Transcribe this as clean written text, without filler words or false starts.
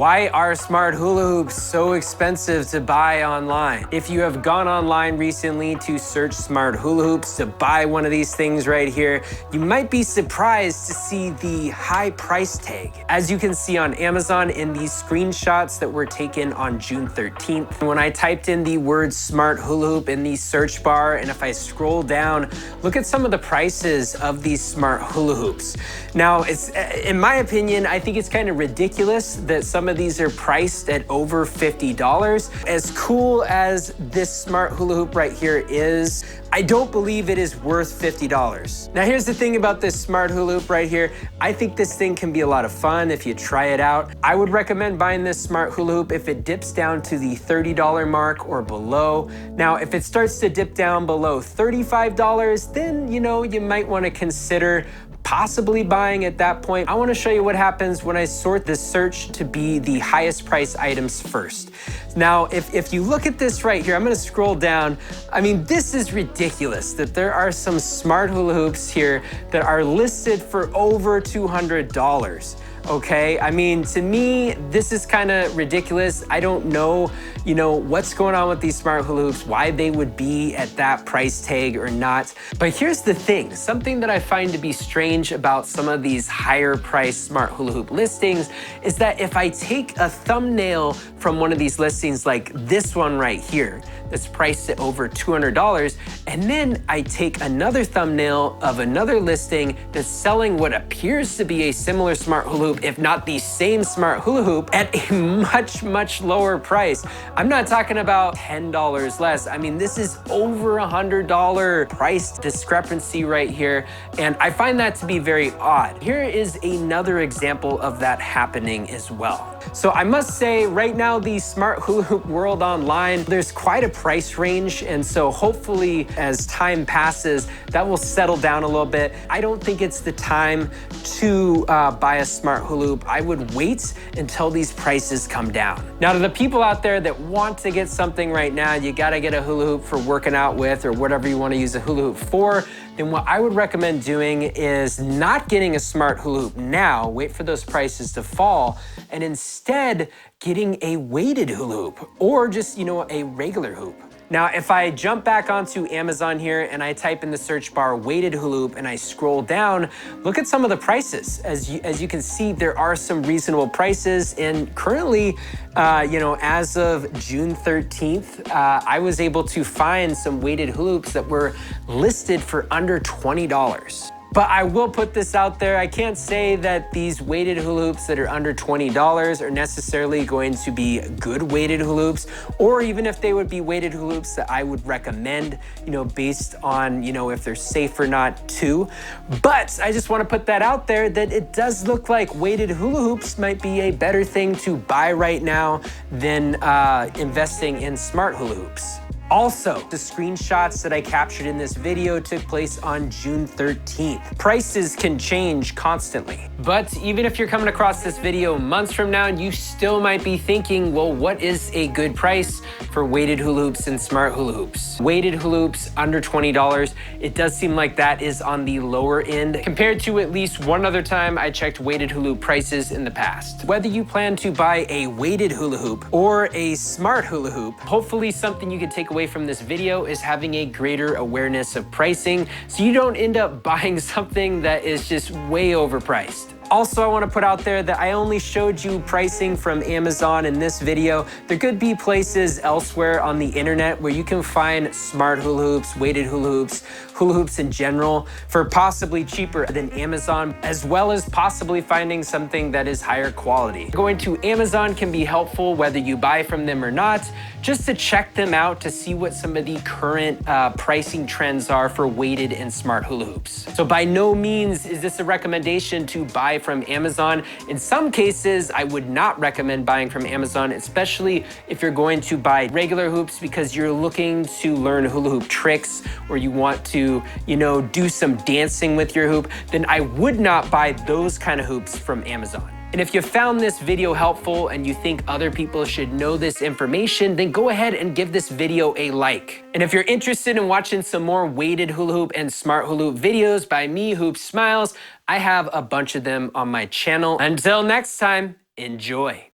Why are smart hula hoops so expensive to buy online? If you have gone online recently to search smart hula hoops to buy one of these things right here, you might be surprised to see the high price tag. As you can see on Amazon in these screenshots that were taken on June 13th, when I typed in the word smart hula hoop in the search bar, and if I scroll down, look at some of the prices of these smart hula hoops. Now, in my opinion, I think it's kind of ridiculous that some of these are priced at over $50. As cool as this smart hula hoop right here is, I don't believe it is worth $50. Now, here's the thing about this smart hula hoop right here. I think this thing can be a lot of fun if you try it out. I would recommend buying this smart hula hoop if it dips down to the $30 mark or below. Now, if it starts to dip down below $35, then, you might want to consider possibly buying at that point. I want to show you what happens when I sort this search to be the highest price items first. Now, if you look at this right here, I'm going to scroll down. I mean, this is ridiculous that there are some smart hula hoops here that are listed for over $200. Okay, I mean, to me, this is kind of ridiculous. I don't know, what's going on with these smart hula hoops, why they would be at that price tag or not. But here's the thing, something that I find to be strange about some of these higher priced smart hula hoop listings is that if I take a thumbnail from one of these listings like this one right here, that's priced at over $200, and then I take another thumbnail of another listing that's selling what appears to be a similar smart hula hoop, if not the same smart hula hoop, at a much, much lower price. I'm not talking about $10 less. I mean, this is over $100 price discrepancy right here, and I find that to be very odd. Here is another example of that happening as well. So I must say, right now, the smart hula hoop world online, there's quite a price range, and so hopefully as time passes, that will settle down a little bit. I don't think it's the time to buy a smart hula hoop. I would wait until these prices come down. Now, to the people out there that want to get something right now, you gotta get a hula hoop for working out with or whatever you wanna use a hula hoop for, then what I would recommend doing is not getting a smart hula hoop now, wait for those prices to fall, and instead getting a weighted hula hoop or just, a regular hoop. Now, if I jump back onto Amazon here and I type in the search bar weighted hula hoop and I scroll down, look at some of the prices. As you can see, there are some reasonable prices, and currently, as of June 13th, I was able to find some weighted hula hoops that were listed for under $20. But I will put this out there, I can't say that these weighted hula hoops that are under $20 are necessarily going to be good weighted hula hoops, or even if they would be weighted hula hoops that I would recommend, based on, if they're safe or not too. But I just want to put that out there that it does look like weighted hula hoops might be a better thing to buy right now than investing in smart hula hoops. Also, the screenshots that I captured in this video took place on June 13th. Prices can change constantly. But even if you're coming across this video months from now, you still might be thinking, well, what is a good price for weighted hula hoops and smart hula hoops? Weighted hula hoops under $20, it does seem like that is on the lower end compared to at least one other time I checked weighted hula hoop prices in the past. Whether you plan to buy a weighted hula hoop or a smart hula hoop, hopefully something you can take away from this video is having a greater awareness of pricing so you don't end up buying something that is just way overpriced. Also, I want to put out there that I only showed you pricing from Amazon in this video. There could be places elsewhere on the internet where you can find smart hula hoops, weighted hula hoops in general for possibly cheaper than Amazon, as well as possibly finding something that is higher quality. Going to Amazon can be helpful whether you buy from them or not, just to check them out to see what some of the current pricing trends are for weighted and smart hula hoops. So by no means is this a recommendation to buy from Amazon. In some cases, I would not recommend buying from Amazon, especially if you're going to buy regular hoops because you're looking to learn hula hoop tricks or you want to, do some dancing with your hoop, then I would not buy those kind of hoops from Amazon. And if you found this video helpful and you think other people should know this information, then go ahead and give this video a like. And if you're interested in watching some more weighted hula hoop and smart hula hoop videos by me, hoopsmiles, I have a bunch of them on my channel. Until next time, enjoy.